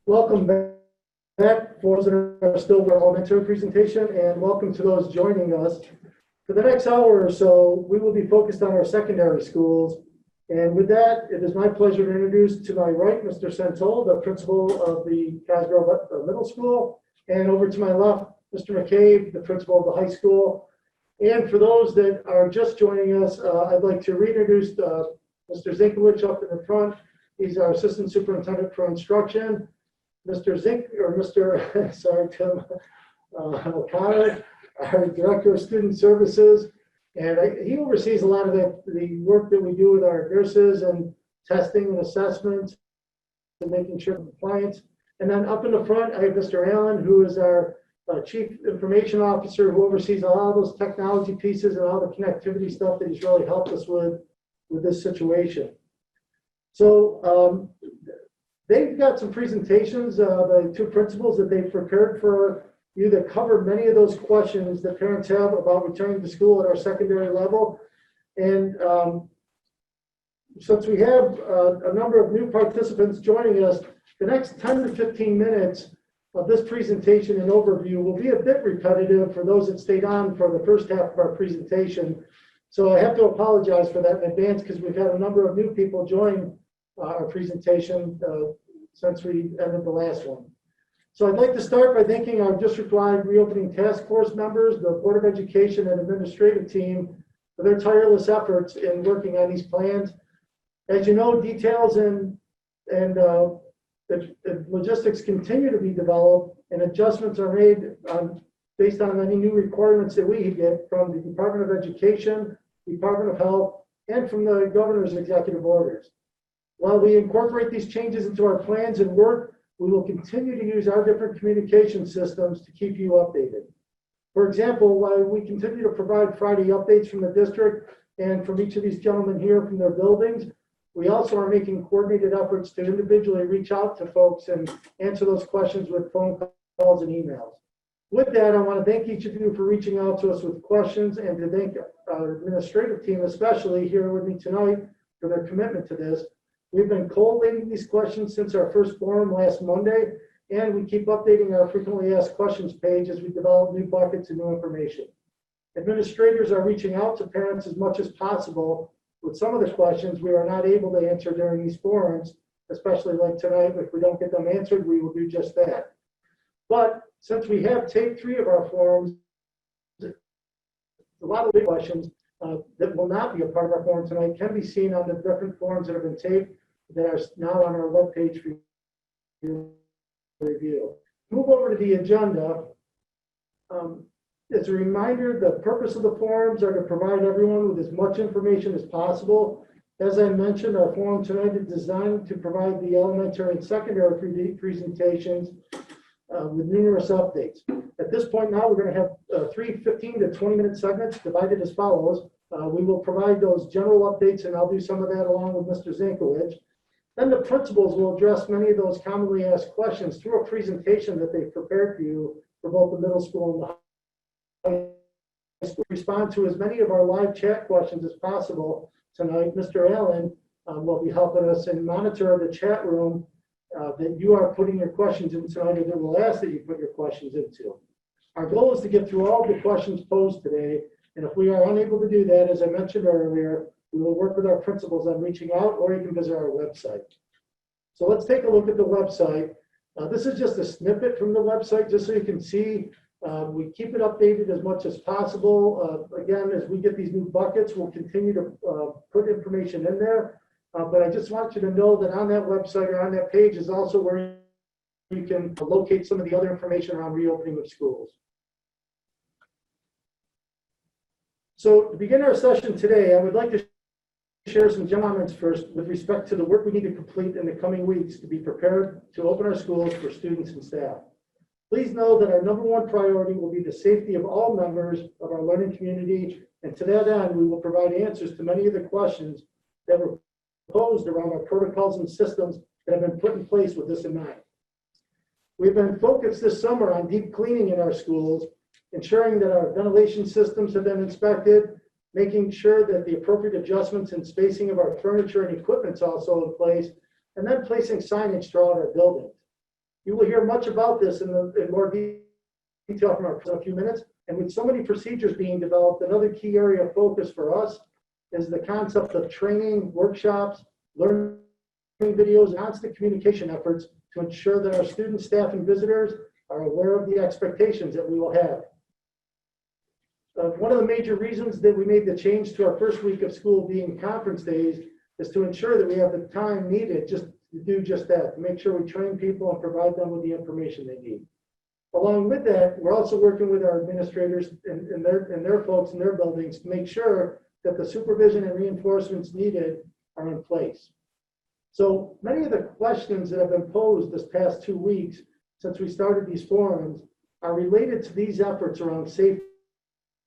Welcome back for those that are still with our elementary presentation, and welcome to those joining us. For the next hour or so, we will be focused on our secondary schools. And with that, it is my pleasure to introduce to my right, Mr. Sentol, the principal of the Cosgrove Middle School, and over to my left, Mr. McCabe, the principal of the high school. And for those that are just joining us, I'd like to reintroduce Mr. Zinkowicz up in the front. He's our assistant superintendent for instruction. Mr. Tim O'Connor, our director of student services, and he oversees a lot of the work that we do with our nurses and testing and assessments and making sure compliance. And then up in the front, I have Mr. Allen, who is our chief information officer, who oversees all those technology pieces and all the connectivity stuff that he's really helped us with this situation. So they've got some presentations, the two principals that they've prepared for you that cover many of those questions that parents have about returning to school at our secondary level. And since we have a number of new participants joining us, the next 10 to 15 minutes of this presentation and overview will be a bit repetitive for those that stayed on for the first half of our presentation. So I have to apologize for that in advance because we've had a number of new people join our presentation since we ended the last one. So I'd like to start by thanking our district-wide reopening task force members, the Board of Education and administrative team for their tireless efforts in working on these plans. As you know, details and the logistics continue to be developed and adjustments are made based on any new requirements that we get from the Department of Education, Department of Health, and from the governor's executive orders. While we incorporate these changes into our plans and work, we will continue to use our different communication systems to keep you updated. For example, while we continue to provide Friday updates from the district and from each of these gentlemen here from their buildings, we also are making coordinated efforts to individually reach out to folks and answer those questions with phone calls and emails. With that, I want to thank each of you for reaching out to us with questions and to thank our administrative team, especially here with me tonight, for their commitment to this. We've been collating these questions since our first forum last Monday, and we keep updating our frequently asked questions page as we develop new buckets and new information. Administrators are reaching out to parents as much as possible with some of the questions we are not able to answer during these forums, especially like tonight. If we don't get them answered, we will do just that. But since we have taped 3 of our forums, a lot of the questions that will not be a part of our forum tonight can be seen on the different forums that have been taped that are now on our webpage for your review. Move over to the agenda. As a reminder, the purpose of the forums are to provide everyone with as much information as possible. As I mentioned, our forum tonight is designed to provide the elementary and secondary presentations with numerous updates. At this point now, we're going to have 3 15 to 20-minute segments divided as follows. We will provide those general updates, and I'll do some of that along with Mr. Zinkowicz. Then the principals will address many of those commonly asked questions through a presentation that they've prepared for you for both the middle school and the high school. Respond to as many of our live chat questions as possible tonight. Mr. Allen will be helping us and monitor the chat room that you are putting your questions in tonight, and that we'll ask that you put your questions into. Our goal is to get through all the questions posed today, and if we are unable to do that, as I mentioned earlier, we will work with our principals on reaching out, or you can visit our website. So let's take a look at the website. This is just a snippet from the website, just so you can see. We keep it updated as much as possible. Again, as we get these new buckets, we'll continue to put information in there. But I just want you to know that on that website or on that page is also where you can locate some of the other information around reopening of schools. So to begin our session today, I would like to share some general comments first with respect to the work we need to complete in the coming weeks to be prepared to open our schools for students and staff. Please know that our #1 priority will be the safety of all members of our learning community, and to that end, we will provide answers to many of the questions that were posed around our protocols and systems that have been put in place with this in mind. We've been focused this summer on deep cleaning in our schools, ensuring that our ventilation systems have been inspected, making sure that the appropriate adjustments and spacing of our furniture and equipment is also in place, and then placing signage throughout our buildings. You will hear much about this in more detail from our in a few minutes. And with so many procedures being developed, another key area of focus for us is the concept of training, workshops, learning videos, constant communication efforts to ensure that our students, staff, and visitors are aware of the expectations that we will have. One of the major reasons that we made the change to our first week of school being conference days is to ensure that we have the time needed just to do just that, to make sure we train people and provide them with the information they need. Along with that, we're also working with our administrators and their folks in their buildings to make sure that the supervision and reinforcements needed are in place. So many of the questions that have been posed this past 2 weeks since we started these forums are related to these efforts around safety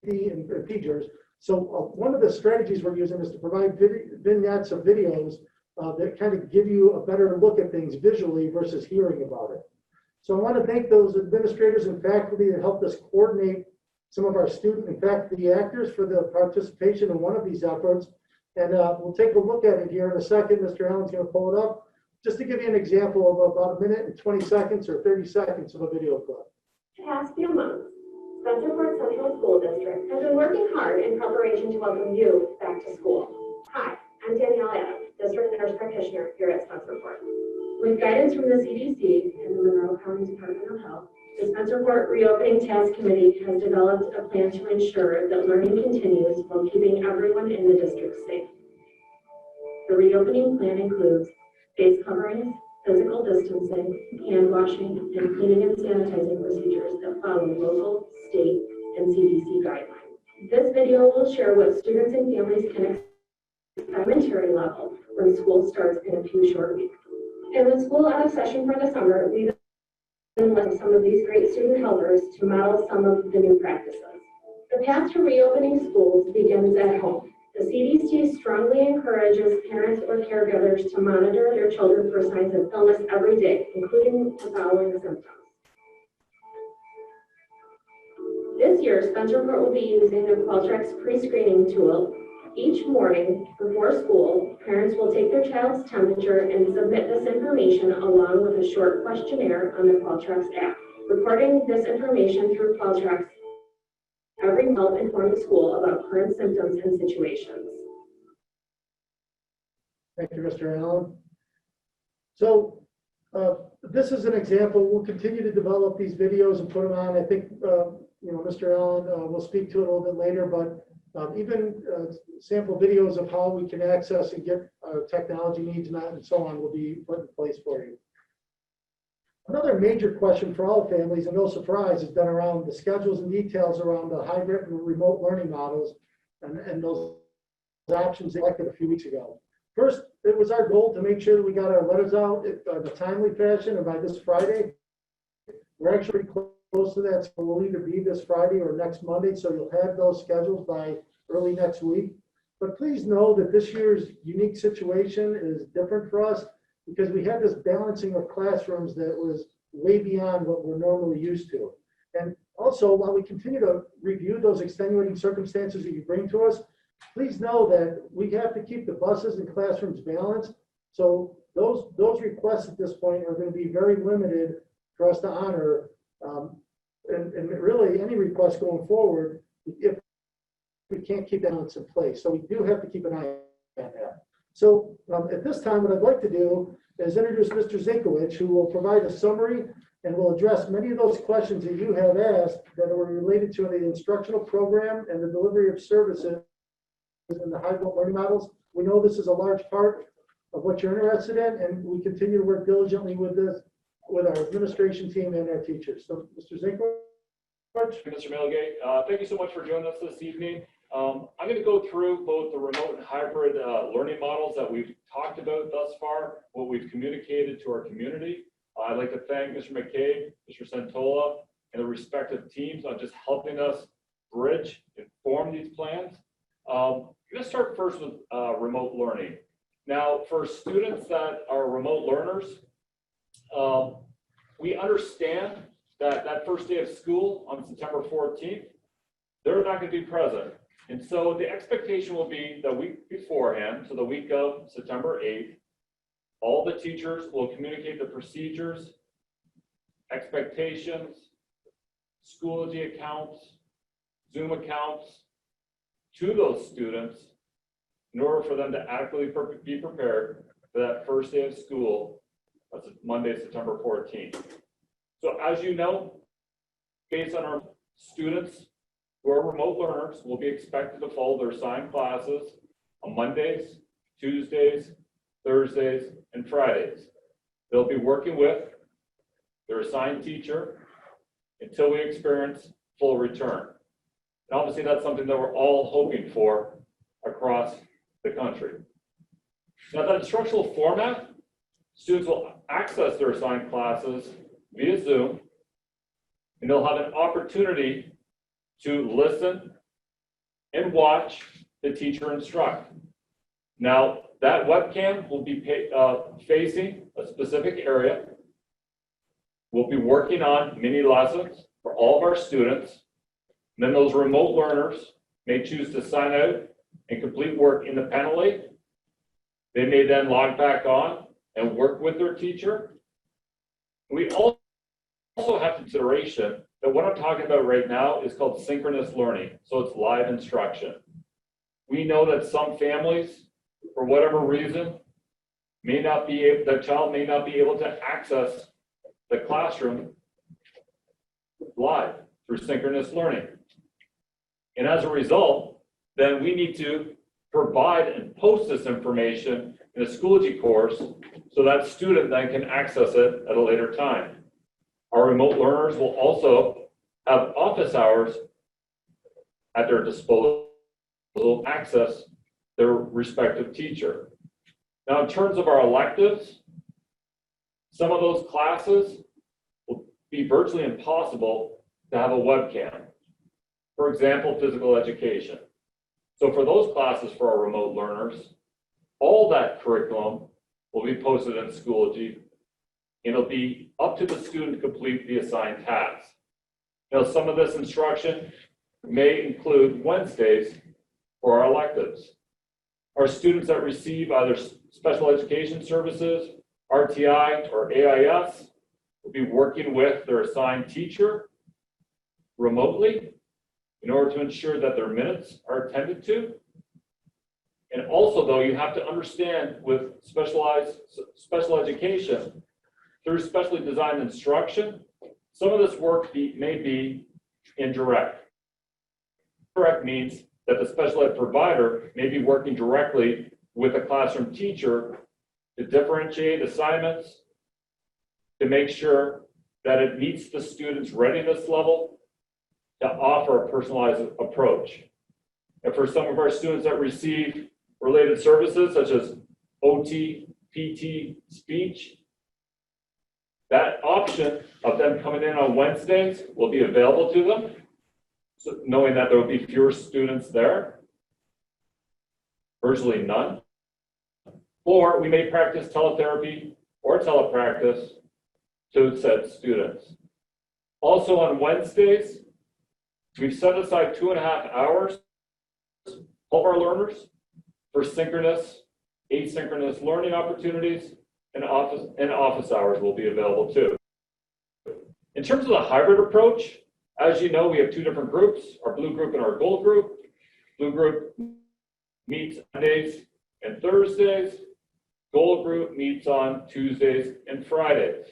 and procedures. So one of the strategies we're using is to provide vignettes of videos that kind of give you a better look at things visually versus hearing about it. So I want to thank those administrators and faculty that helped us coordinate some of our student and faculty actors for the participation in one of these efforts. And we'll take a look at it here in a second. Mr. Allen's going to pull it up just to give you an example of about 1 minute and 20 seconds or 30 seconds of a video clip. The past few months, Spencerport Central School District has been working hard in preparation to welcome you back to school. Hi, I'm Danielle Adams, District Nurse Practitioner here at Spencerport. With guidance from the CDC and the Monroe County Department of Health, the Spencerport Reopening Task Committee has developed a plan to ensure that learning continues while keeping everyone in the district safe. The reopening plan includes face coverings, physical distancing, hand washing, and cleaning and sanitizing procedures that follow local, state, and CDC guidelines. This video will share what students and families can expect at elementary level when school starts in a few short weeks. And with school out of session for the summer, we've been with some of these great student helpers to model some of the new practices. The path to reopening schools begins at home. The CDC strongly encourages parents or caregivers to monitor their children for signs of illness every day, including the following symptoms. This year, Spencerport will be using the Qualtrics pre-screening tool. Each morning before school, parents will take their child's temperature and submit this information along with a short questionnaire on the Qualtrics app. Recording this information through Qualtrics every month will inform the school about current symptoms and situations. Thank you, Mr. Allen. So this is an example. We'll continue to develop these videos and put them on. I think, Mr. Allen will speak to it a little bit later, but even sample videos of how we can access and get our technology needs met and so on will be put in place for you. Another major question for all families, and no surprise, has been around the schedules and details around the hybrid and remote learning models and those options elected a few weeks ago. First, it was our goal to make sure that we got our letters out in a timely fashion, and by this Friday, we're actually close to that. So we'll either be this Friday or next Monday, so you'll have those schedules by early next week. But please know that this year's unique situation is different for us because we had this balancing of classrooms that was way beyond what we're normally used to. And also, while we continue to review those extenuating circumstances that you bring to us, please know that we have to keep the buses and classrooms balanced. So those requests at this point are going to be very limited for us to honor. And really any request going forward, if we can't keep balance in place. So we do have to keep an eye on that. So at this time, what I'd like to do is introduce Mr. Zinkowicz, who will provide a summary and will address many of those questions that you have asked that were related to the instructional program and the delivery of services in the hybrid learning models. We know this is a large part of what you're interested in, and we continue to work diligently with this, with our administration team and our teachers. So, Mr. Zinkowicz. Mr. Milgate, thank you so much for joining us this evening. I'm going to go through both the remote and hybrid learning models that we've talked about thus far, what we've communicated to our community. I'd like to thank Mr. McCabe, Mr. Santola, and the respective teams on just helping us bridge and form these plans. I'm going to start first with remote learning. Now, for students that are remote learners, we understand that that first day of school on September 14th, they're not going to be present. And so the expectation will be the week beforehand, so the week of September 8th, all the teachers will communicate the procedures expectations, Schoology accounts, Zoom accounts to those students in order for them to adequately be prepared for that first day of school. That's Monday, September 14th. So as you know, based on our students who are remote learners will be expected to follow their assigned classes on Mondays, Tuesdays, Thursdays, and Fridays. They'll be working with their assigned teacher until we experience full return. And obviously that's something that we're all hoping for across the country. Now that instructional format, students will access their assigned classes via Zoom, and they'll have an opportunity to listen and watch the teacher instruct. Now that webcam will be facing a specific area. We'll be working on mini lessons for all of our students. And then those remote learners may choose to sign out and complete work independently. They may then log back on and work with their teacher. We also have consideration that what I'm talking about right now is called synchronous learning. So it's live instruction. We know that some families, for whatever reason, the child may not be able to access the classroom live through synchronous learning. And as a result, then we need to provide and post this information in a Schoology course so that student then can access it at a later time. Our remote learners will also have office hours at their disposal to access their respective teacher. Now, in terms of our electives, some of those classes will be virtually impossible to have a webcam. For example, physical education. So for those classes for our remote learners, all that curriculum will be posted in Schoology, and it'll be up to the student to complete the assigned tasks. Now, some of this instruction may include Wednesdays for our electives. Our students that receive either special education services, RTI, or AIS will be working with their assigned teacher remotely in order to ensure that their minutes are attended to. And also, though, you have to understand with special education, through specially designed instruction, some of this work may be indirect. Indirect means that the special ed provider may be working directly with a classroom teacher to differentiate assignments, to make sure that it meets the student's readiness level, to offer a personalized approach. And for some of our students that receive related services such as OT, PT, speech, that option of them coming in on Wednesdays will be available to them, so knowing that there will be fewer students there, virtually none. Or we may practice teletherapy or telepractice to said students. Also on Wednesdays, we've set aside 2.5 hours of our learners for synchronous, asynchronous learning opportunities, and office hours will be available too. In terms of the hybrid approach, as you know, we have two different groups, our blue group and our gold group. Blue group meets Mondays and Thursdays. Gold group meets on Tuesdays and Fridays.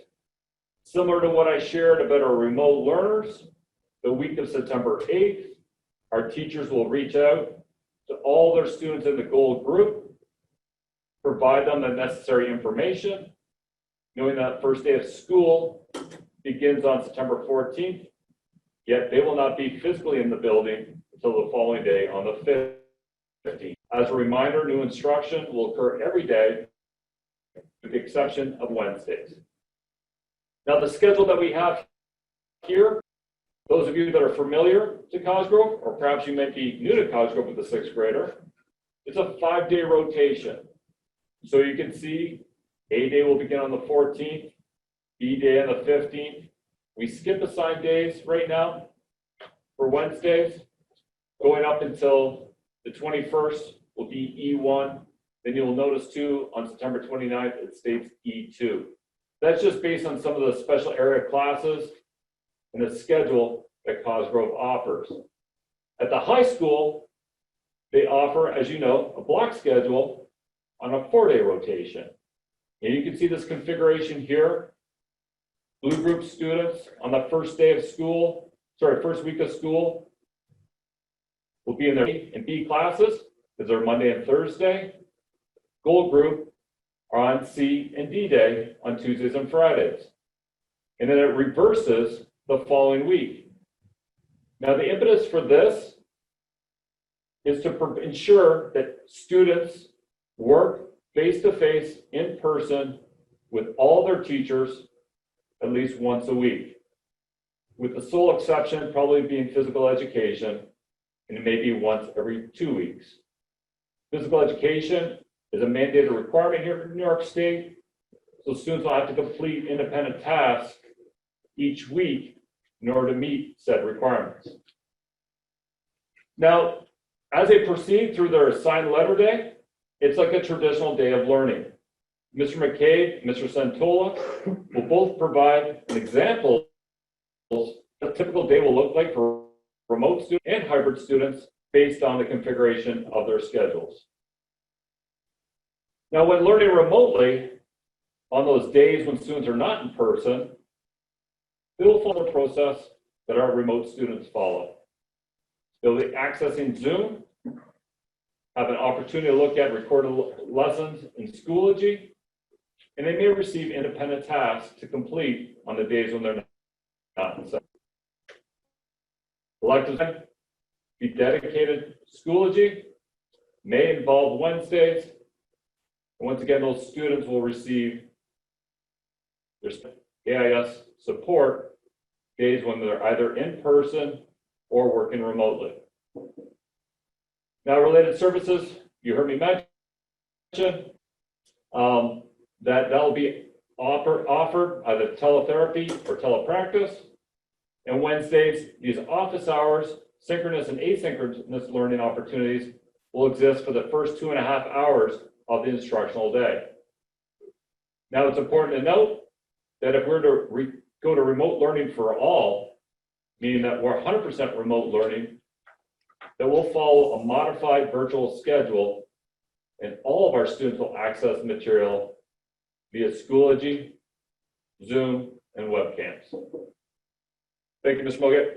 Similar to what I shared about our remote learners, the week of September 8th, our teachers will reach out to all their students in the gold group, provide them the necessary information, knowing that first day of school begins on September 14th, yet they will not be physically in the building until the following day on the 15th. As a reminder, new instruction will occur every day with the exception of Wednesdays. Now, the schedule that we have here, those of you that are familiar to Cosgrove, or perhaps you might be new to Cosgrove with a 6th grader, it's a 5-day rotation. So you can see A day will begin on the 14th, B day on the 15th. We skip assigned days right now for Wednesdays. Going up until the 21st will be E1. Then you'll notice too, on September 29th, it states E2. That's just based on some of the special area classes and the schedule that Cosgrove offers. At the high school, they offer, as you know, a block schedule on a 4-day rotation. And you can see this configuration here. Blue group students on the first day of school, first week of school, will be in their A and B classes, because they're Monday and Thursday. Gold group are on C and D day on Tuesdays and Fridays. And then it reverses the following week. Now, the impetus for this is to ensure that students work face-to-face in person with all their teachers at least once a week, with the sole exception probably being physical education, and it may be once every 2 weeks. Physical education is a mandated requirement here in New York State, so students will have to complete independent tasks each week in order to meet said requirements. Now, as they proceed through their assigned letter day, it's like a traditional day of learning. Mr. McCabe and Mr. Santola will both provide an example of what a typical day will look like for remote students and hybrid students based on the configuration of their schedules. Now, when learning remotely, on those days when students are not in person, they will follow the process that our remote students follow. They'll be accessing Zoom, have an opportunity to look at recorded lessons in Schoology, and they may receive independent tasks to complete on the days when they're not in session. Electives be dedicated to Schoology, may involve Wednesdays, and once again, those students will receive their AIS support days when they're either in person or working remotely. Now, related services, you heard me mention that'll be offered either teletherapy or telepractice. And Wednesdays, these office hours, synchronous and asynchronous learning opportunities will exist for the first 2.5 hours of the instructional day. Now, it's important to note that if we're to go to remote learning for all, meaning that we're 100% remote learning, that we'll follow a modified virtual schedule, and all of our students will access material via Schoology, Zoom, and webcams. Thank you, Mr. Mogate.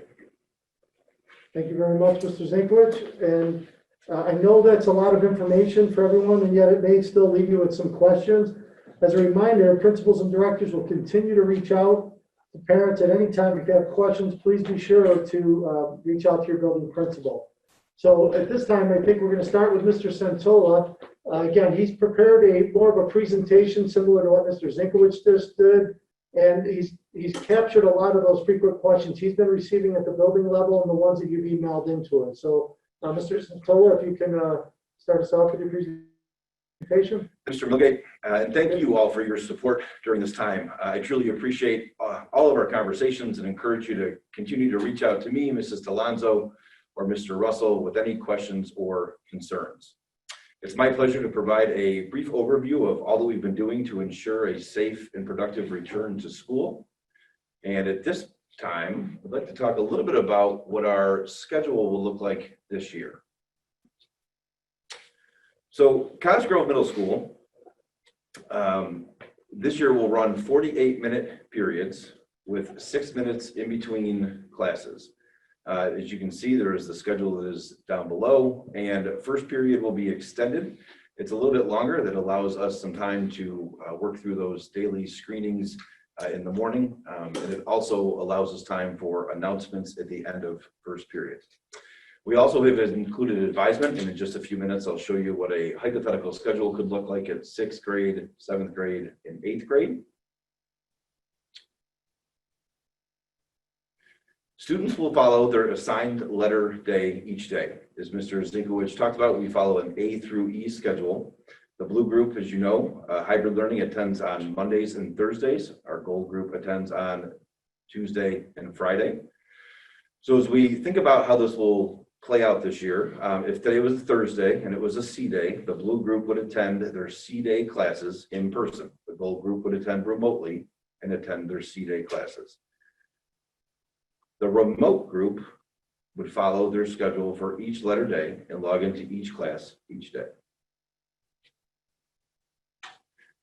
Thank you very much, Mr. Zinkovich. And I know that's a lot of information for everyone, and yet it may still leave you with some questions. As a reminder, principals and directors will continue to reach out to parents at any time. If you have questions, please be sure to reach out to your building principal. So at this time, I think we're going to start with Mr. Santola. Again, he's prepared more of a presentation similar to what Mr. Zinkovich just did, and he's captured a lot of those frequent questions he's been receiving at the building level and the ones that you've emailed into him. So, Mr. Santola, if you can start us off with your presentation. Mr. Milgate, and thank you all for your support during this time. I truly appreciate all of our conversations and encourage you to continue to reach out to me, Mrs. Delonzo, or Mr. Russell with any questions or concerns. It's my pleasure to provide a brief overview of all that we've been doing to ensure a safe and productive return to school. And at this time, I'd like to talk a little bit about what our schedule will look like this year. So Cosgrove Middle School this year will run 48-minute periods with 6 minutes in between classes. As you can see, there is the schedule that is down below, and first period will be extended. It's a little bit longer. That allows us some time to work through those daily screenings in the morning, and it also allows us time for announcements at the end of first period. We also have included advisement, and in just a few minutes, I'll show you what a hypothetical schedule could look like at 6th grade, 7th grade, and 8th grade. Students will follow their assigned letter day each day. As Mr. Zinkovich talked about, we follow an A through E schedule. The blue group, as you know, hybrid learning attends on Mondays and Thursdays. Our gold group attends on Tuesday and Friday. So as we think about how this will play out this year. If today was a Thursday and it was a C day, the blue group would attend their C day classes in person. The gold group would attend remotely and attend their C day classes. The remote group would follow their schedule for each letter day and log into each class each day.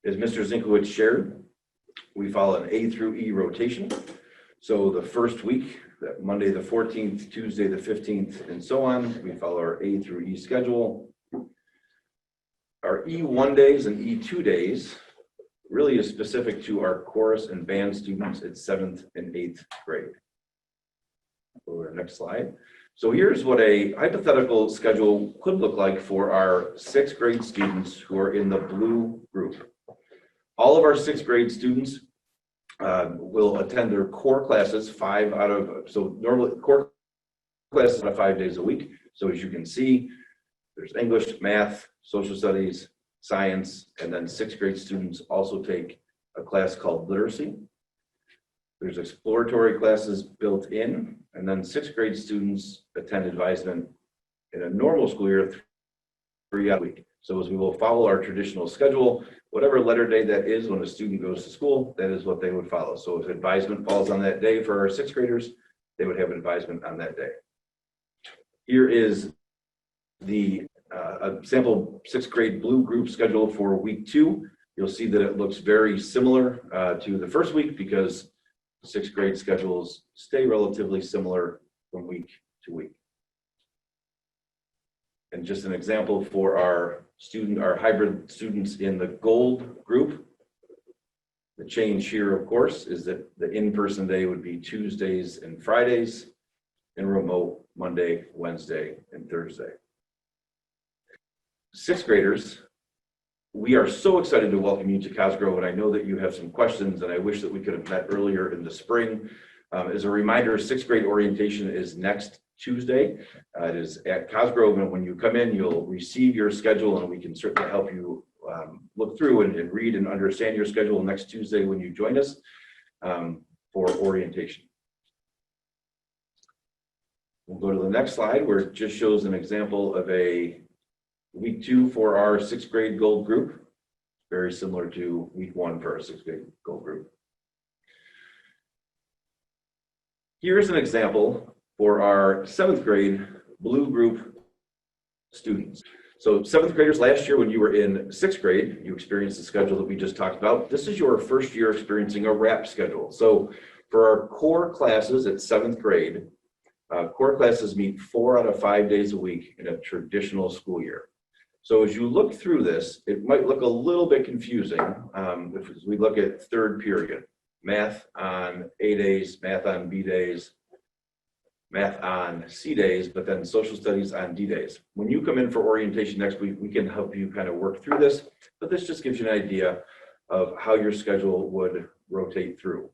As Mr. Zinkowitz shared, we follow an A through E rotation. So the first week, that Monday the 14th, Tuesday the 15th, and so on, we follow our A through E schedule. Our E1 days and E2 days really is specific to our chorus and band students at 7th and 8th grade. Go to the next slide. So here's what a hypothetical schedule could look like for our 6th grade students who are in the blue group. All of our 6th grade students will attend their core classes normally core classes are 5 days a week. So as you can see, there's English, math, social studies, science, and then 6th grade students also take a class called literacy. There's exploratory classes built in, and then 6th grade students attend advisement in a normal school year 3 hours a week. So as we will follow our traditional schedule, whatever letter day that is when a student goes to school, that is what they would follow. So if advisement falls on that day for our 6th graders, they would have advisement on that day. Here is the a sample 6th grade blue group schedule for week 2. You'll see that it looks very similar to the first week because 6th grade schedules stay relatively similar from week to week. And just an example for our hybrid students in the gold group. The change here, of course, is that the in-person day would be Tuesdays and Fridays, and remote Monday, Wednesday, and Thursday. 6th graders, we are so excited to welcome you to Cosgrove, and I know that you have some questions, and I wish that we could have met earlier in the spring. As a reminder, 6th grade orientation is next Tuesday. It is at Cosgrove, and when you come in, you'll receive your schedule, and we can certainly help you look through and read and understand your schedule next Tuesday when you join us for orientation. We'll go to the next slide where it just shows an example of a week 2 for our 6th grade gold group, very similar to week 1 for our 6th grade gold group. Here's an example for our 7th grade blue group students. So 7th graders, last year when you were in 6th grade, you experienced the schedule that we just talked about. This is your first year experiencing a wrap schedule. So for our core classes at 7th grade, core classes meet 4 out of 5 days a week in a traditional school year. So as you look through this, it might look a little bit confusing if we look at 3rd period, math on A days, math on B days, math on C days, but then social studies on D days. When you come in for orientation next week, we can help you kind of work through this, but this just gives you an idea of how your schedule would rotate through.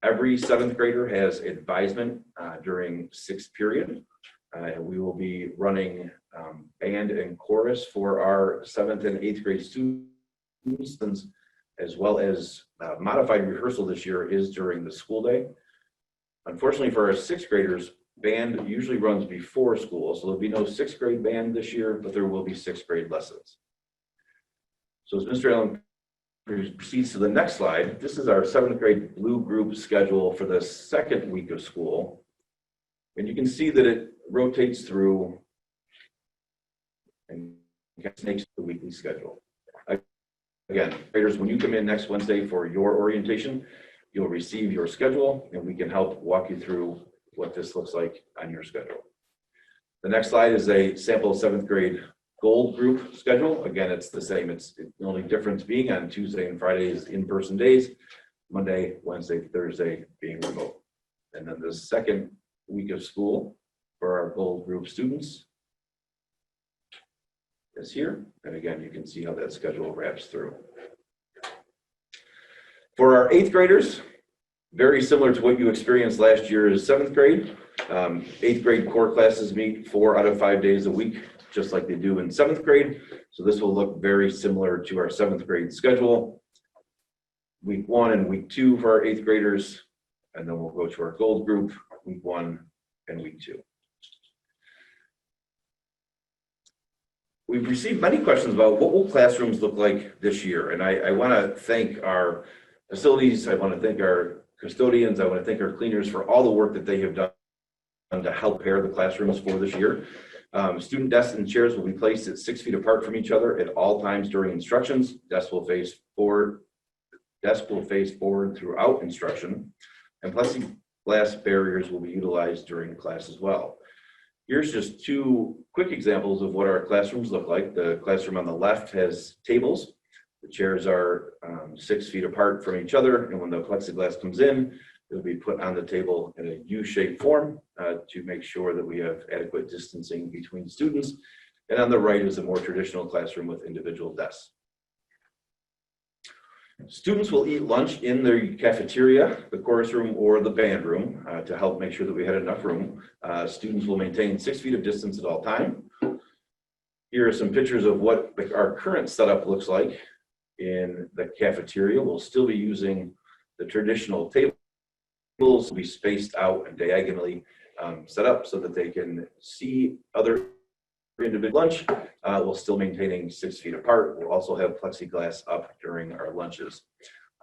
Every 7th grader has advisement during 6th period. We will be running band and chorus for our 7th and 8th grade students, as well as modified rehearsal this year is during the school day. Unfortunately for our 6th graders, band usually runs before school, so there'll be no 6th grade band this year, but there will be 6th grade lessons. So as Mr. Allen proceeds to the next slide, this is our 7th grade blue group schedule for the 2nd week of school. And you can see that it rotates through and makes the weekly schedule. Again, graders, when you come in next Wednesday for your orientation, you'll receive your schedule and we can help walk you through what this looks like on your schedule. The next slide is a sample 7th grade gold group schedule. Again, it's the same. It's the only difference being on Tuesday and Friday is in-person days, Monday, Wednesday, Thursday being remote. And then the 2nd week of school for our gold group students is here. And again, you can see how that schedule wraps through. For our 8th graders, very similar to what you experienced last year is 7th grade. 8th grade core classes meet 4 out of 5 days a week, just like they do in 7th grade. So this will look very similar to our 7th grade schedule. Week 1 and week 2 for our 8th graders, and then we'll go to our gold group, week 1 and week 2. We've received many questions about what will classrooms look like this year, and I want to thank our facilities, I want to thank our custodians, I want to thank our cleaners for all the work that they have done to help prepare the classrooms for this year. Student desks and chairs will be placed at 6 feet apart from each other at all times during instructions. Desks will face forward throughout instruction, and plexiglass barriers will be utilized during class as well. Here's just two quick examples of what our classrooms look like. The classroom on the left has tables. The chairs are 6 feet apart from each other, and when the plexiglass comes in, it'll be put on the table in a U-shaped form to make sure that we have adequate distancing between students. And on the right is a more traditional classroom with individual desks. Students will eat lunch in their cafeteria, the chorus room, or the band room to help make sure that we had enough room. Students will maintain 6 feet of distance at all time. Here are some pictures of what our current setup looks like in the cafeteria. We'll still be using the traditional tables, will be spaced out and diagonally set up so that they can see other individual lunch, while still maintaining 6 feet apart. We'll also have plexiglass up during our lunches.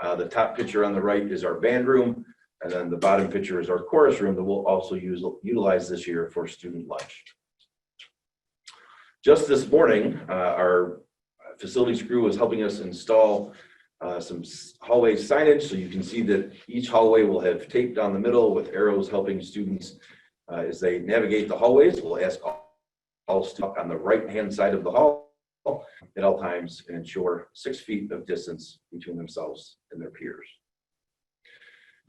The top picture on the right is our band room, and then the bottom picture is our chorus room that we'll also utilize this year for student lunch. Just this morning, our facilities crew was helping us install some hallway signage, so you can see that each hallway will have tape down the middle with arrows helping students as they navigate the hallways. We'll ask all students on the right-hand side of the hall at all times and ensure 6 feet of distance between themselves and their peers.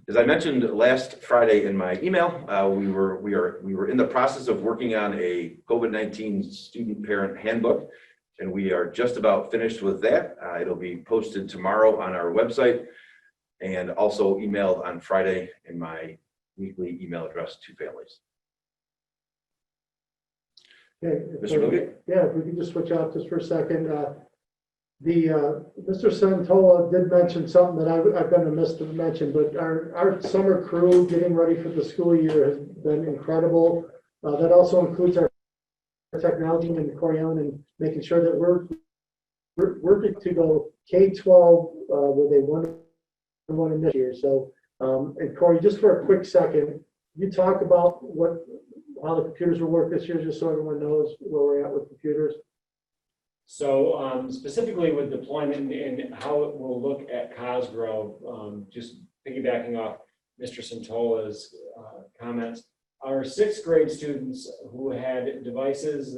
As I mentioned last Friday in my email, we were in the process of working on a COVID-19 student parent handbook, and we are just about finished with that. It'll be posted tomorrow on our website and also emailed on Friday in my weekly email address to families. Okay, Mr. Milgate? Yeah, if we could just switch off just for a second. Mr. Santola did mention something that I've been remiss to mention, but our summer crew getting ready for the school year has been incredible. That also includes our technology and Corian and making sure that we're working to go K-12 with a one-on-one initiative. So, and Corey, just for a quick second, you talk about how the computers will work this year, just so everyone knows where we're at with computers. So specifically with deployment and how it will look at Cosgrove, just piggybacking off Mr. Santola's comments, our 6th grade students who had devices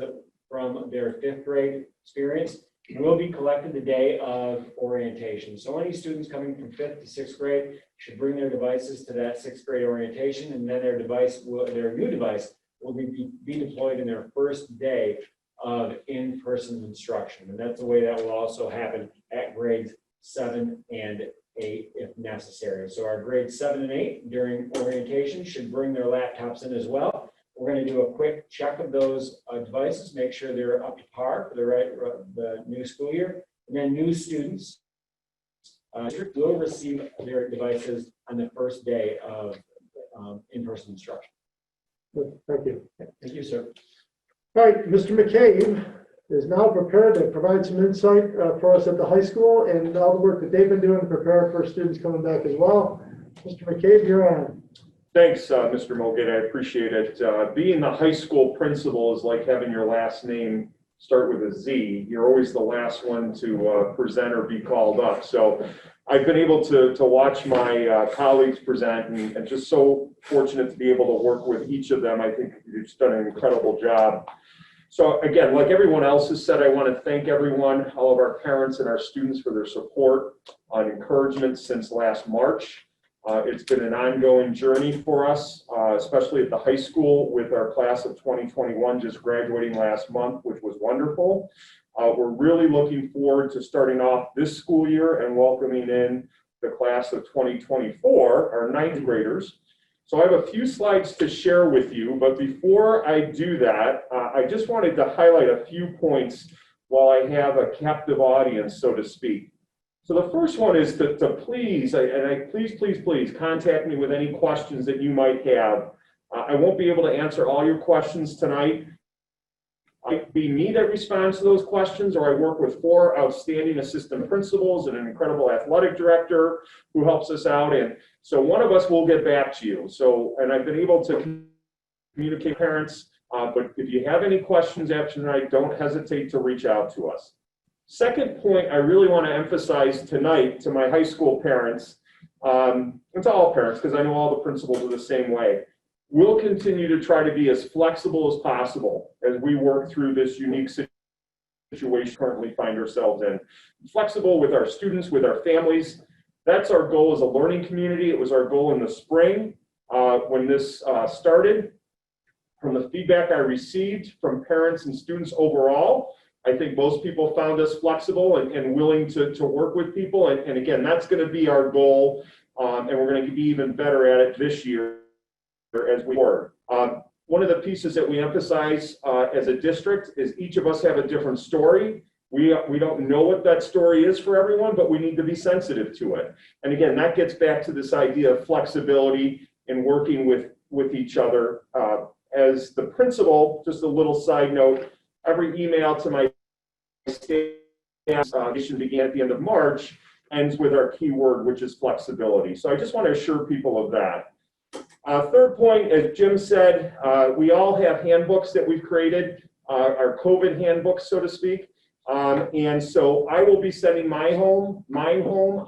from their 5th grade experience will be collected the day of orientation. So any students coming from 5th to 6th grade should bring their devices to that 6th grade orientation, and then their new device will be deployed in their first day of in-person instruction. And that's the way that will also happen at grades 7 and 8 if necessary. So our grades 7 and 8 during orientation should bring their laptops in as well. We're going to do a quick check of those devices, make sure they're up to par for the new school year. And then new students will receive their devices on the first day of in-person instruction. Thank you. Thank you, sir. All right, Mr. McCabe is now prepared to provide some insight for us at the high school and all the work that they've been doing to prepare for students coming back as well. Mr. McCabe, you're on. Thanks, Mr. Milgate. I appreciate it. Being the high school principal is like having your last name start with a Z. You're always the last one to present or be called up. So I've been able to watch my colleagues present and just so fortunate to be able to work with each of them. I think you've done an incredible job. So again, like everyone else has said, I want to thank everyone, all of our parents and our students for their support and encouragement since last March. It's been an ongoing journey for us, especially at the high school with our class of 2021 just graduating last month, which was wonderful. We're really looking forward to starting off this school year and welcoming in the class of 2024, our 9th graders. So I have a few slides to share with you, but before I do that, I just wanted to highlight a few points while I have a captive audience, so to speak. So the first one is to please, please contact me with any questions that you might have. I won't be able to answer all your questions tonight. It be me that responds to those questions, or I work with 4 outstanding assistant principals and an incredible athletic director who helps us out. And so one of us will get back to you. So, and I've been able to communicate with parents, but if you have any questions after tonight, don't hesitate to reach out to us. Second point I really want to emphasize tonight to my high school parents, and to all parents, because I know all the principals are the same way. We'll continue to try to be as flexible as possible as we work through this unique situation we currently find ourselves in. Flexible with our students, with our families. That's our goal as a learning community. It was our goal in the spring when this started. From the feedback I received from parents and students overall, I think most people found us flexible and willing to work with people. And again, that's going to be our goal, and we're going to be even better at it this year as we were. One of the pieces that we emphasize as a district is each of us have a different story. We don't know what that story is for everyone, but we need to be sensitive to it. And again, that gets back to this idea of flexibility and working with each other. As the principal, just a little side note, every email to my staff began at the end of March ends with our key word, which is flexibility. So I just want to assure people of that. Third point, as Jim said, we all have handbooks that we've created, our COVID handbooks, so to speak. And so I will be sending mine home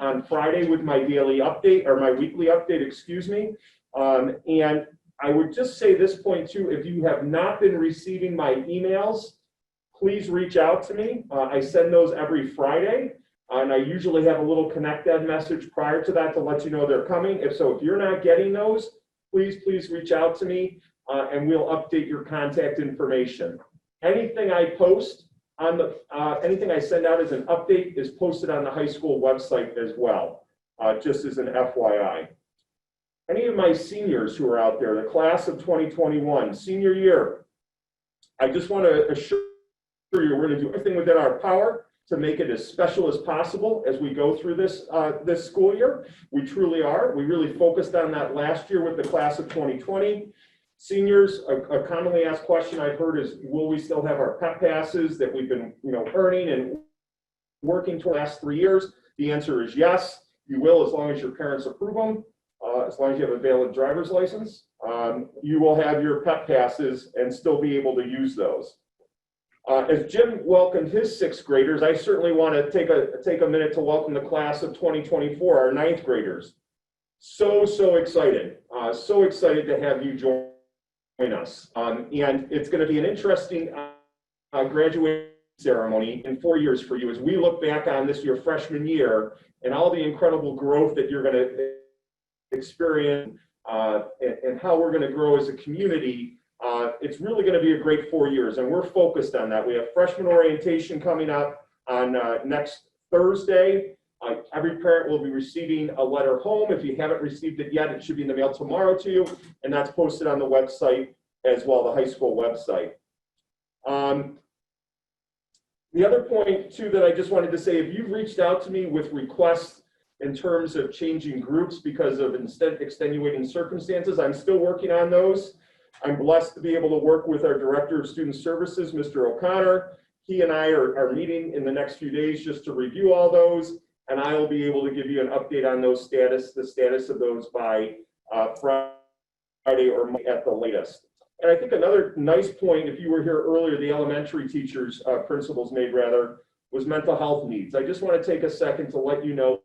on Friday with my daily update, or my weekly update, excuse me. And I would just say this point too, if you have not been receiving my emails, please reach out to me. I send those every Friday, and I usually have a little Connect Ed message prior to that to let you know they're coming. If you're not getting those, please reach out to me, and we'll update your contact information. Anything I post on the, anything I send out as an update is posted on the high school website as well, just as an FYI. Any of my seniors who are out there, the class of 2021, senior year, I just want to assure you we're going to do everything within our power to make it as special as possible as we go through this this school year. We truly are. We really focused on that last year with the class of 2020. Seniors, a commonly asked question I've heard is, will we still have our pep passes that we've been earning and working for the last 3 years? The answer is yes, you will, as long as your parents approve them. As long as you have a valid driver's license, you will have your pep passes and still be able to use those. As Jim welcomed his 6th graders, I certainly want to take a minute to welcome the class of 2024, our 9th graders. So excited. So excited to have you join us. And it's going to be an interesting graduation ceremony in 4 years for you as we look back on this your freshman year and all the incredible growth that you're going to experience and how we're going to grow as a community. It's really going to be a great 4 years, and we're focused on that. We have freshman orientation coming up on next Thursday. Every parent will be receiving a letter home. If you haven't received it yet, it should be in the mail tomorrow to you, and that's posted on the website as well, the high school website. The other point too that I just wanted to say, if you've reached out to me with requests in terms of changing groups because of extenuating circumstances, I'm still working on those. I'm blessed to be able to work with our Director of Student Services, Mr. O'Connor. He and I are meeting in the next few days just to review all those, and I will be able to give you an update on those the status of those by Friday or at the latest. And I think another nice point, if you were here earlier, the elementary teachers, principals made rather, was mental health needs. I just want to take a second to let you know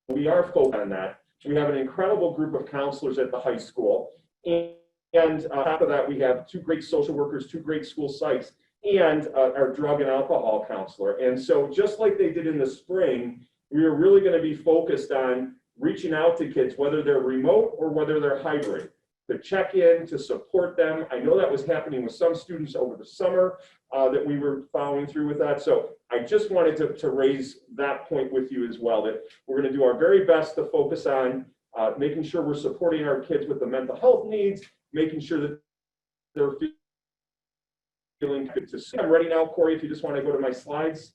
we are focused on that. We have an incredible group of counselors at the high school. And on top of that, we have 2 great social workers, 2 great school psychs, and our drug and alcohol counselor. And so just like they did in the spring, we are really going to be focused on reaching out to kids, whether they're remote or whether they're hybrid, to check in, to support them. I know that was happening with some students over the summer that we were following through with that. So I just wanted to raise that point with you as well, that we're going to do our very best to focus on making sure we're supporting our kids with the mental health needs, making sure that they're feeling good to see. I'm ready now, Corey, if you just want to go to my slides.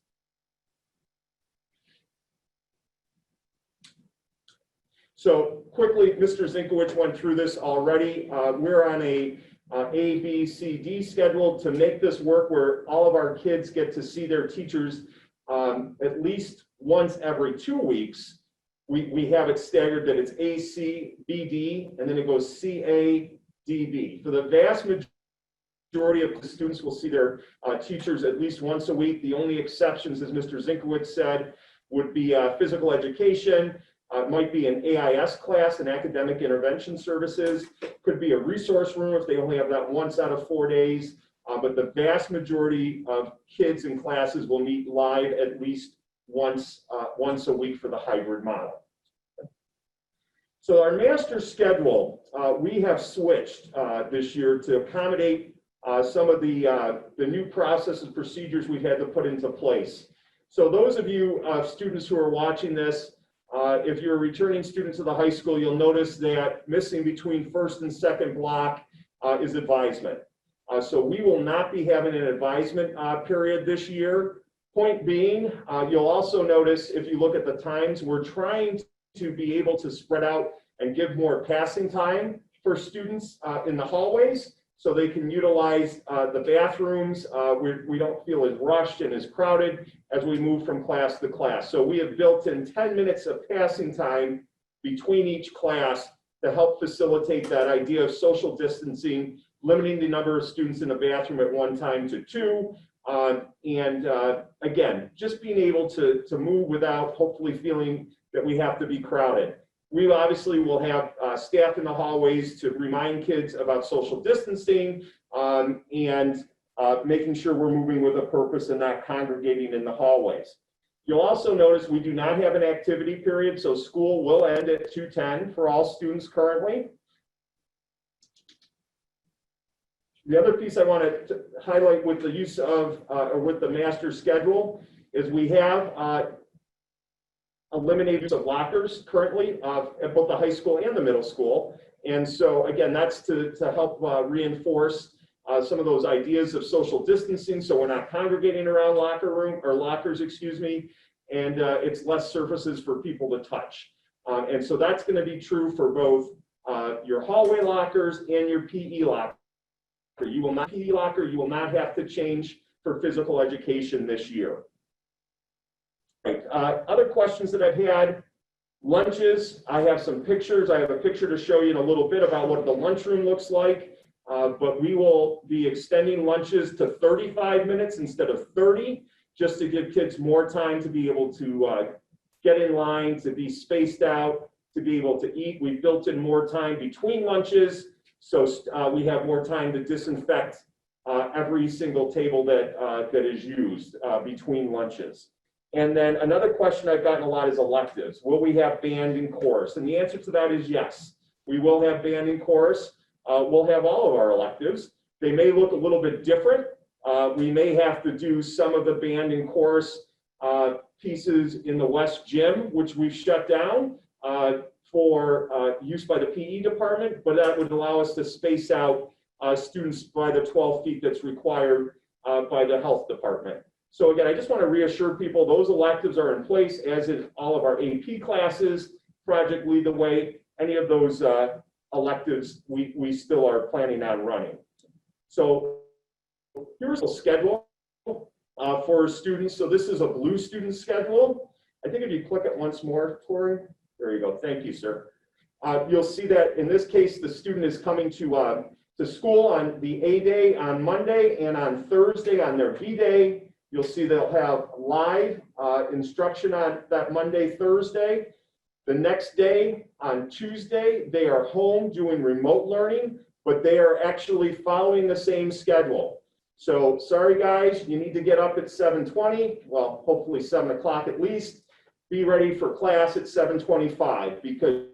So quickly, Mr. Zinkowicz went through this already. We're on a A, B, C, D schedule to make this work where all of our kids get to see their teachers at least once every 2 weeks. We have it staggered that it's A, C, B, D, and then it goes C, A, D, B. For the vast majority of the students will see their teachers at least once a week. The only exceptions, as Mr. Zinkowitz said, would be physical education. It might be an AIS class, an academic intervention services. Could be a resource room if they only have that once out of 4 days. But the vast majority of kids in classes will meet live at least once a week for the hybrid model. So our master schedule, we have switched this year to accommodate some of the new processes, procedures we've had to put into place. So those of you students who are watching this, if you're returning students to the high school, you'll notice that missing between first and second block is advisement. So we will not be having an advisement period this year. Point being, you'll also notice if you look at the times, we're trying to be able to spread out and give more passing time for students in the hallways so they can utilize the bathrooms. We don't feel as rushed and as crowded as we move from class to class. So we have built in 10 minutes of passing time between each class to help facilitate that idea of social distancing, limiting the number of students in the bathroom at one time to 2. Again, just being able to move without hopefully feeling that we have to be crowded. We obviously will have staff in the hallways to remind kids about social distancing and making sure we're moving with a purpose and not congregating in the hallways. You'll also notice we do not have an activity period, so school will end at 2:10 for all students currently. The other piece I want to highlight with the use of, or with the master schedule is we have eliminated use of lockers currently at both the high school and the middle school. And so again, that's to help reinforce some of those ideas of social distancing. So we're not congregating around lockers, excuse me, and it's less surfaces for people to touch. And so that's going to be true for both your hallway lockers and your PE locker. You will not PE locker, you will not have to change for physical education this year. Right. Other questions that I've had, lunches, I have some pictures. I have a picture to show you in a little bit about what the lunchroom looks like, but we will be extending lunches to 35 minutes instead of 30, just to give kids more time to be able to get in line, to be spaced out, to be able to eat. We've built in more time between lunches, so we have more time to disinfect every single table that is used between lunches. And then another question I've gotten a lot is electives. Will we have band and chorus? And the answer to that is yes. We will have band and chorus. We'll have all of our electives. They may look a little bit different. We may have to do some of the band and chorus pieces in the West Gym, which we've shut down for use by the PE department, but that would allow us to space out students by the 12 feet that's required by the health department. So again, I just want to reassure people those electives are in place, as in all of our AP classes, Project Lead the Way, any of those electives we still are planning on running. So here's the schedule for students. So this is a blue student schedule. I think if you click it once more, Tori, there you go. Thank you, sir. You'll see that in this case, the student is coming to school on the A day on Monday, and on Thursday on their B day. You'll see they'll have live instruction on that Monday, Thursday. The next day, on Tuesday, they are home doing remote learning, but they are actually following the same schedule. So sorry guys, you need to get up at 7:20, well, hopefully 7 o'clock at least. Be ready for class at 7:25 because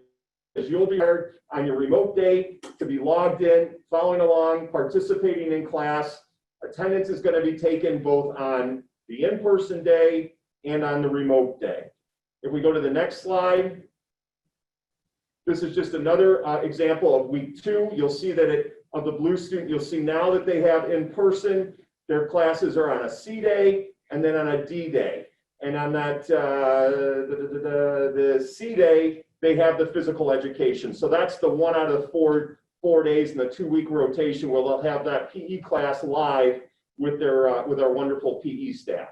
you'll be hired on your remote day to be logged in, following along, participating in class. Attendance is going to be taken both on the in-person day and on the remote day. If we go to the next slide, this is just another example of week 2. You'll see that of the blue student, you'll see now that they have in-person, their classes are on a C day and then on a D day. And on that, the C day, they have the physical education. So that's the 1 out of 4 4 days in the 2-week rotation where they'll have that PE class live with our wonderful PE staff.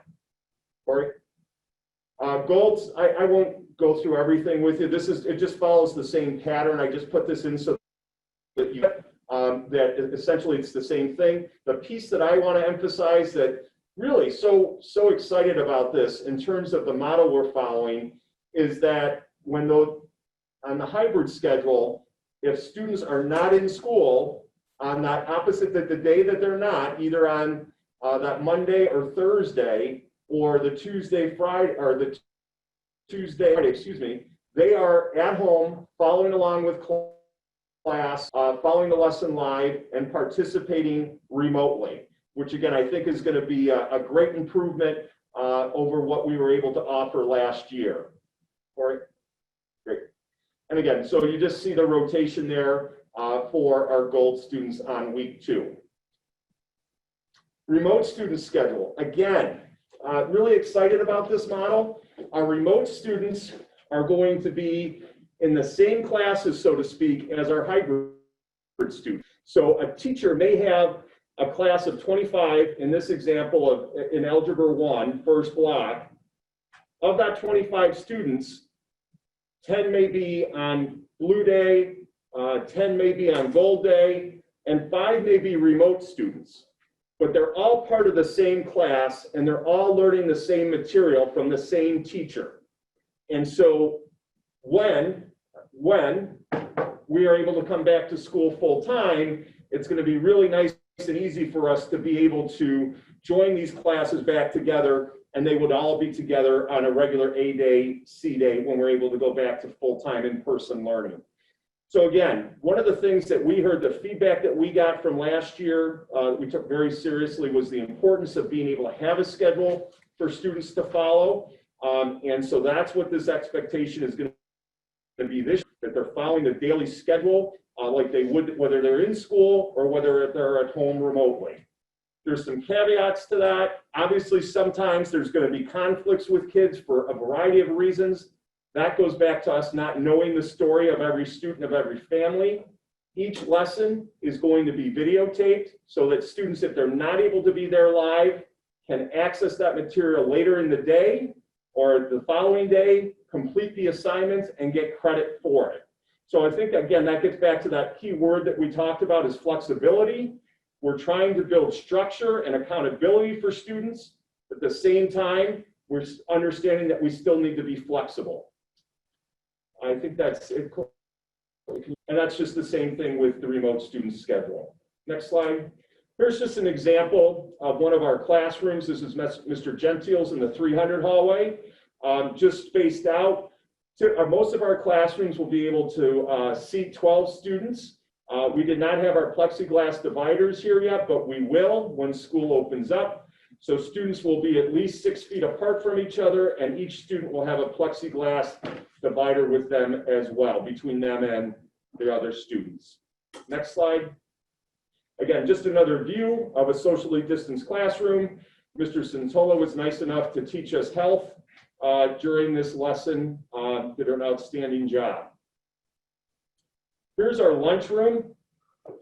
All right. Goals, I won't go through everything with you. It just follows the same pattern. I just put this in so that you, that essentially it's the same thing. The piece that I want to emphasize that really so excited about this in terms of the model we're following is that when on the hybrid schedule, if students are not in school on that opposite, that the day that they're not, either on that Monday or Thursday, or the Tuesday, Friday, or the Tuesday, excuse me, they are at home following along with class, following the lesson live and participating remotely, which again, I think is going to be a great improvement over what we were able to offer last year. All right, great. And again, so you just see the rotation there for our gold students on week 2. Remote student schedule. Again, really excited about this model. Our remote students are going to be in the same classes, so to speak, as our hybrid students. So a teacher may have a class of 25, in this example of in Algebra 1, first block. Of that 25 students, 10 may be on blue day, 10 may be on gold day, and 5 may be remote students. But they're all part of the same class, and they're all learning the same material from the same teacher. And so when we are able to come back to school full time, it's going to be really nice and easy for us to be able to join these classes back together, and they would all be together on a regular A day, C day when we're able to go back to full-time in-person learning. So again, one of the things that we heard, the feedback that we got from last year, we took very seriously, was the importance of being able to have a schedule for students to follow. And so that's what this expectation is going to be this year, that they're following the daily schedule like they would whether they're in school or whether they're at home remotely. There's some caveats to that. Obviously, sometimes there's going to be conflicts with kids for a variety of reasons. That goes back to us not knowing the story of every student, of every family. Each lesson is going to be videotaped so that students, if they're not able to be there live, can access that material later in the day or the following day, complete the assignments, and get credit for it. So I think, again, that gets back to that key word that we talked about is flexibility. We're trying to build structure and accountability for students. At the same time, we're understanding that we still need to be flexible. I think that's it. And that's just the same thing with the remote student schedule. Next slide. Here's just an example of one of our classrooms. This is Mr. Gentile's in the 300 hallway, just spaced out. Most of our classrooms will be able to seat 12 students. We did not have our plexiglass dividers here yet, but we will when school opens up. So students will be at least 6 feet apart from each other, and each student will have a plexiglass divider with them as well, between them and the other students. Next slide. Again, just another view of a socially distanced classroom. Mr. Santola was nice enough to teach us health during this lesson, did an outstanding job. Here's our lunchroom.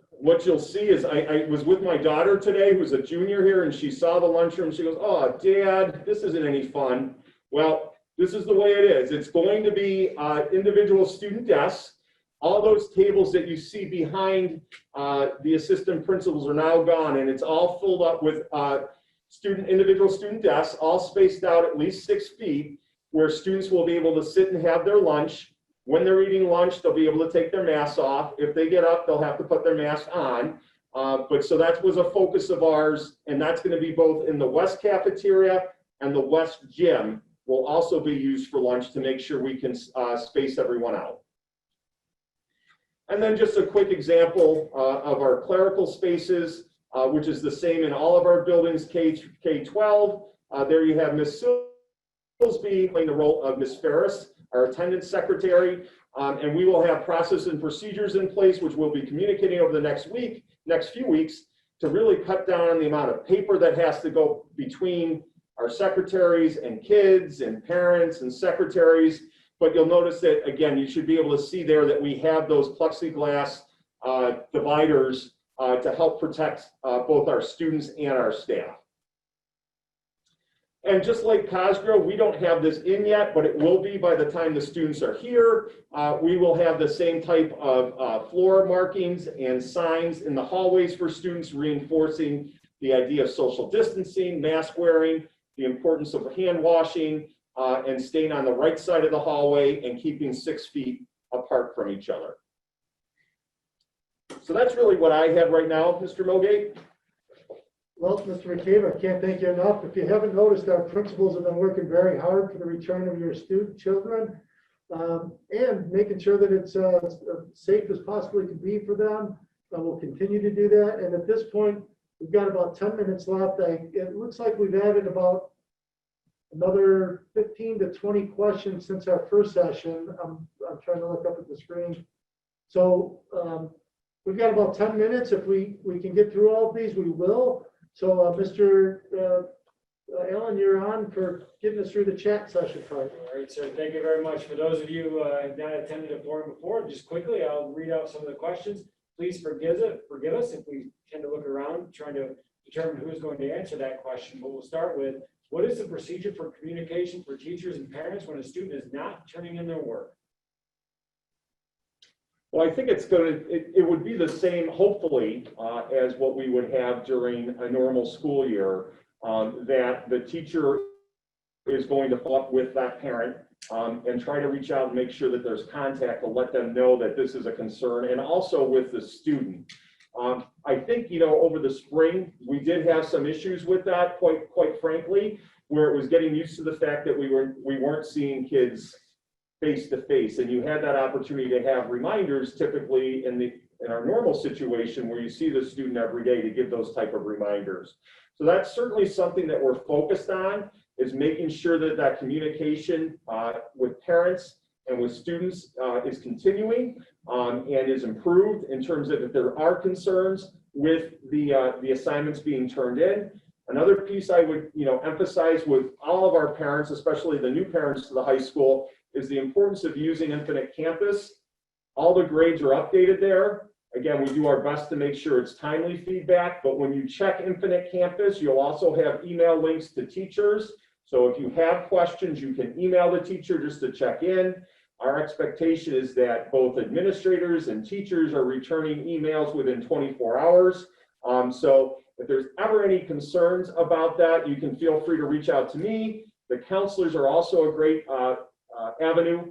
What you'll see is I was with my daughter today, who's a junior here, and she saw the lunchroom. She goes, "Oh, Dad, this isn't any fun." Well, this is the way it is. It's going to be individual student desks. All those tables that you see behind the assistant principals are now gone, and it's all filled up with individual student desks, all spaced out at least 6 feet, where students will be able to sit and have their lunch. When they're eating lunch, they'll be able to take their masks off. If they get up, they'll have to put their mask on. But so that was a focus of ours, and that's going to be both in the West cafeteria and the West gym will also be used for lunch to make sure we can space everyone out. And then just a quick example of our clerical spaces, which is the same in all of our buildings, K-12. There you have Ms. Silsby playing the role of Ms. Ferris, our attendance secretary, and we will have process and procedures in place, which we'll be communicating over the next few weeks, to really cut down on the amount of paper that has to go between our secretaries and kids and parents and secretaries. But you'll notice that, again, you should be able to see there that we have those plexiglass dividers to help protect both our students and our staff. And just like Cosgrove, we don't have this in yet, but it will be by the time the students are here. We will have the same type of floor markings and signs in the hallways for students, reinforcing the idea of social distancing, mask wearing, the importance of hand washing, and staying on the right side of the hallway and keeping 6 feet apart from each other. So that's really what I have right now, Mr. Milgate. Well, Mr. McCabe, I can't thank you enough. If you haven't noticed, our principals have been working very hard for the return of your children and making sure that it's as safe as possibly can be for them. And we'll continue to do that. And at this point, we've got about 10 minutes left. It looks like we've added about another 15 to 20 questions since our first session. I'm trying to look up at the screen. So we've got about 10 minutes. If we can get through all of these, we will. So Mr. Allen, you're on for getting us through the chat session part. All right, sir. Thank you very much. For those of you who have not attended a forum before, just quickly, I'll read out some of the questions. Please forgive us if we tend to look around trying to determine who's going to answer that question. But we'll start with, what is the procedure for communication for teachers and parents when a student is not turning in their work? Well, I think it would be the same, hopefully, as what we would have during a normal school year, that the teacher is going to follow up with that parent and try to reach out and make sure that there's contact to let them know that this is a concern, and also with the student. I think, over the spring, we did have some issues with that, quite frankly, where it was getting used to the fact that we weren't seeing kids face to face, and you had that opportunity to have reminders typically in our normal situation where you see the student every day to give those type of reminders. So that's certainly something that we're focused on, is making sure that that communication with parents and with students is continuing and is improved in terms of if there are concerns with the assignments being turned in. Another piece I would emphasize with all of our parents, especially the new parents to the high school, is the importance of using Infinite Campus. All the grades are updated there. Again, we do our best to make sure it's timely feedback, but when you check Infinite Campus, you'll also have email links to teachers. So if you have questions, you can email the teacher just to check in. Our expectation is that both administrators and teachers are returning emails within 24 hours. So if there's ever any concerns about that, you can feel free to reach out to me. The counselors are also a great avenue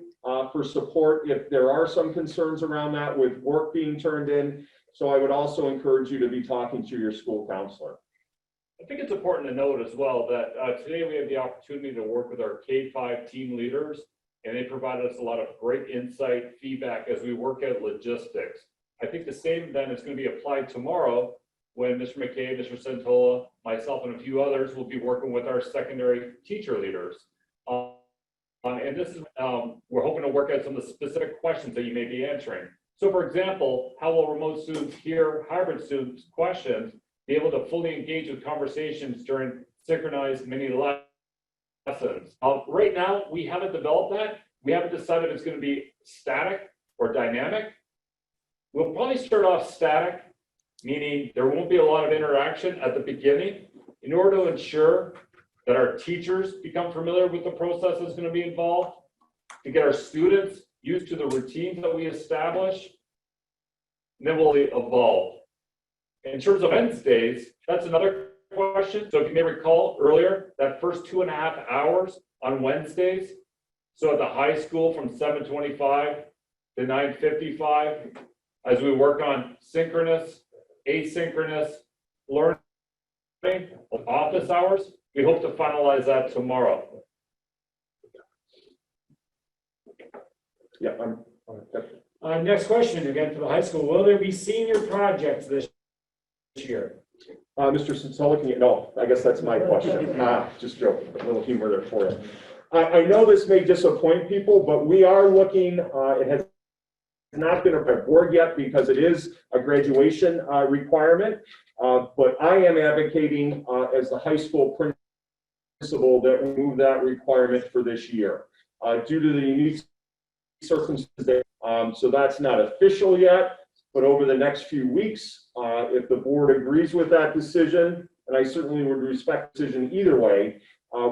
for support if there are some concerns around that with work being turned in. So I would also encourage you to be talking to your school counselor. I think it's important to note as well that today we have the opportunity to work with our K-5 team leaders, and they provided us a lot of great insight, feedback as we work at logistics. I think the same then is going to be applied tomorrow when Mr. McCabe, Mr. Santola, myself, and a few others will be working with our secondary teacher leaders. And this is, we're hoping to work out some of the specific questions that you may be answering. So for example, how will remote students hear hybrid students' questions, be able to fully engage with conversations during synchronized mini lessons? Right now, we haven't developed that. We haven't decided if it's going to be static or dynamic. We'll probably start off static, meaning there won't be a lot of interaction at the beginning in order to ensure that our teachers become familiar with the process that's going to be involved, to get our students used to the routines that we establish, and then we'll evolve. In terms of Wednesdays, that's another question. So if you may recall earlier, that first 2.5 hours on Wednesdays, so at the high school from 7:25 to 9:55, as we work on synchronous, asynchronous learning, office hours, we hope to finalize that tomorrow. Yeah. Next question, again for the high school. Will there be senior projects this year? Mr. Santola, can you? No, I guess that's my question. Just joking. A little humor there for you. I know this may disappoint people, but we are looking. It has not been a board yet because it is a graduation requirement. But I am advocating as the high school principal that we move that requirement for this year due to the unique circumstances. So that's not official yet, But over the next few weeks, if the board agrees with that decision, and I certainly would respect the decision either way,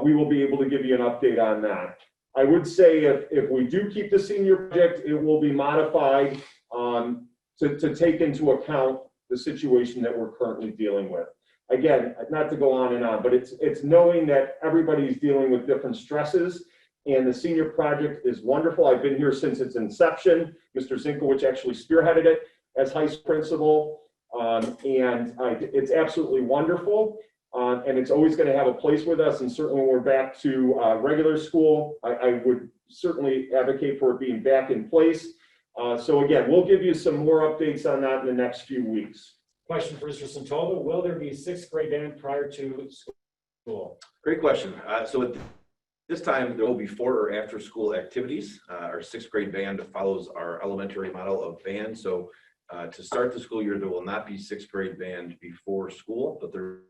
we will be able to give you an update on that. I would say if we do keep the senior project, it will be modified to take into account the situation that we're currently dealing with. Again, not to go on and on, but it's knowing that everybody's dealing with different stresses, and the senior project is wonderful. I've been here since its inception. Mr. Zinkowicz actually spearheaded it as high school principal, and it's absolutely wonderful. And it's always going to have a place with us. And certainly when we're back to regular school, I would certainly advocate for it being back in place. So again, we'll give you some more updates on that in the next few weeks. Question for Mr. Santola, will there be 6th grade band prior to school? Great question. So at this time, there will be 4 or after school activities. Our 6th grade band follows our elementary model of band. So to start the school year, there will not be 6th grade band before school, but there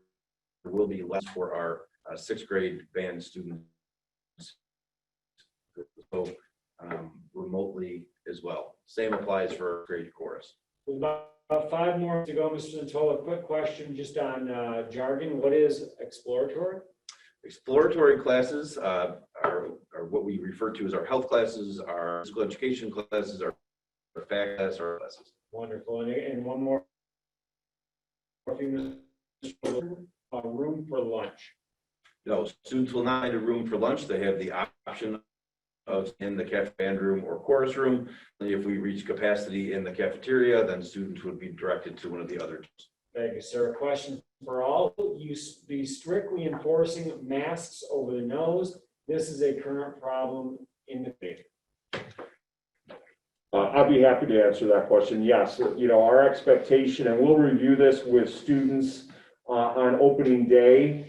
will be less for our 6th grade band students. So remotely as well. Same applies for grade chorus. With about 5 more to go, Mr. Santola, quick question just on jargon. What is exploratory? Exploratory classes are what we refer to as our health classes, our physical education classes, our fact class, our classes. Wonderful. And one more. Room for lunch. No, students will not need a room for lunch. They have the option of in the cafe band room or chorus room. And if we reach capacity in the cafeteria, then students would be directed to one of the other rooms. Thank you, sir. A question for all. You be strictly enforcing masks over the nose. This is a current problem in the state. I'll be happy to answer that question. Yes, our expectation, and we'll review this with students on opening day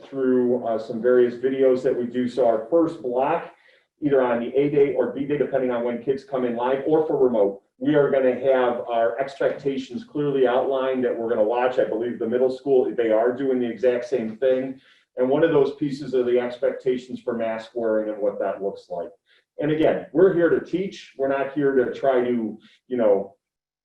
through some various videos that we do. So our first block, either on the A day or B day, depending on when kids come in live or for remote, we are going to have our expectations clearly outlined that we're going to watch. I believe the middle school, they are doing the exact same thing. And one of those pieces are the expectations for mask wearing and what that looks like. And again, we're here to teach. We're not here to try to,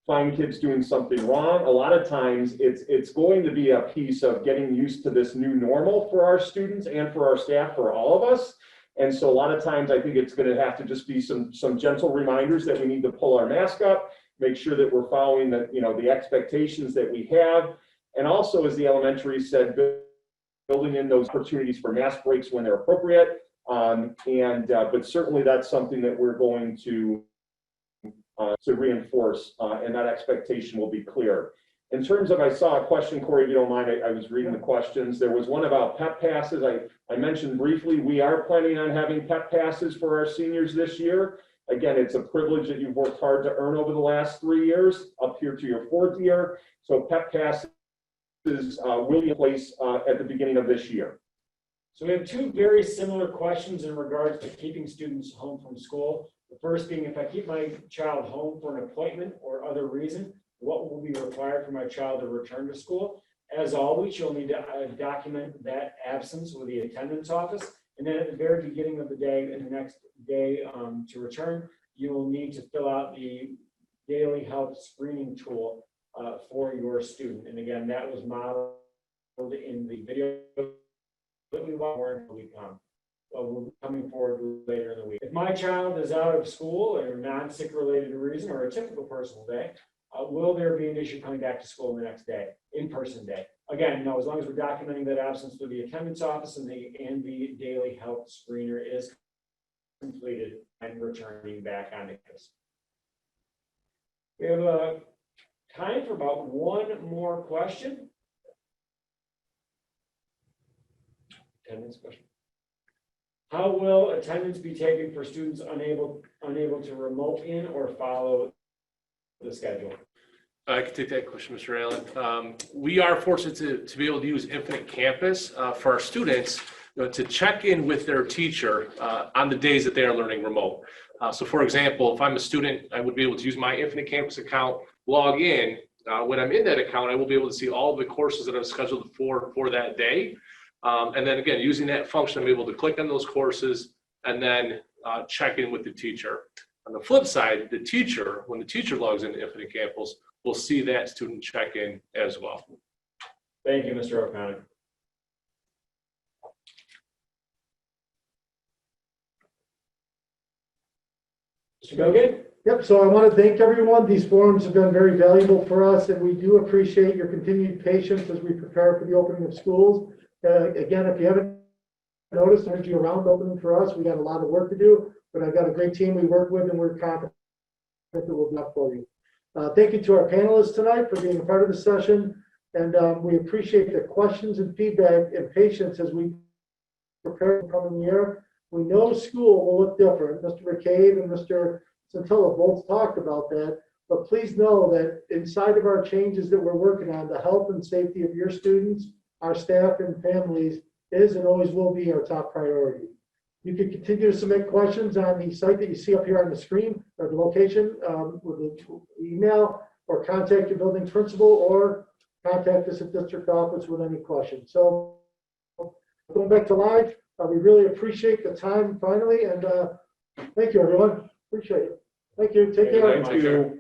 find kids doing something wrong. A lot of times it's going to be a piece of getting used to this new normal for our students and for our staff, for all of us. And so a lot of times I think it's going to have to just be some gentle reminders that we need to pull our mask up, make sure that we're following the expectations that we have. And also, as the elementary said, building in those opportunities for mask breaks when they're appropriate. But certainly that's something that we're going to reinforce, and that expectation will be clear. In terms of, I saw a question, Corey, if you don't mind, I was reading the questions. There was one about PEP passes. I mentioned briefly, we are planning on having PEP passes for our seniors this year. Again, it's a privilege that you've worked hard to earn over the last 3 years, up here to your 4th year. So PEP passes will be in place at the beginning of this year. So we have 2 very similar questions in regards to keeping students home from school. The first being, if I keep my child home for an appointment or other reason, what will be required for my child to return to school? As always, you'll need to document that absence with the attendance office. And then at the very beginning of the day and the next day to return, you will need to fill out the daily health screening tool for your student. And again, that was modeled in the video that we want more until we come. We'll be coming forward later in the week. If my child is out of school or non-sick related reason or a typical personal day, will there be an issue coming back to school the next day, in-person day? Again, no, as long as we're documenting that absence through the attendance office and the daily health screener is completed and returning back on campus. We have time for about one more question. Attendance question. How will attendance be taken for students unable to remote in or follow the schedule? I can take that question, Mr. Allen. We are fortunate to be able to use Infinite Campus for our students to check in with their teacher on the days that they are learning remote. So for example, if I'm a student, I would be able to use my Infinite Campus account, log in. When I'm in that account, I will be able to see all the courses that I've scheduled for that day. And then again, using that function, I'm able to click on those courses and then check in with the teacher. On the flip side, the teacher, when the teacher logs into Infinite Campus, will see that student check-in as well. Thank you, Mr. O'Connor. Mr. Gogan? Yep, so I want to thank everyone. These forums have been very valuable for us, and we do appreciate your continued patience as we prepare for the opening of schools. Again, if you haven't noticed, energy around opening for us, we got a lot of work to do, but I've got a great team we work with, and we're confident that we'll be up for you. Thank you to our panelists tonight for being a part of the session, and we appreciate the questions and feedback and patience as we prepare for the coming year. We know school will look different. Mr. McCabe and Mr. Centilla both talked about that, but please know that inside of our changes that we're working on, the health and safety of your students, our staff and families is and always will be our top priority. You can continue to submit questions on the site that you see up here on the screen, or the location with the email, or contact your building principal, or contact us at district office with any questions. So going back to live, we really appreciate the time finally, and thank you, everyone. Appreciate it. Thank you. Take care. Thank you.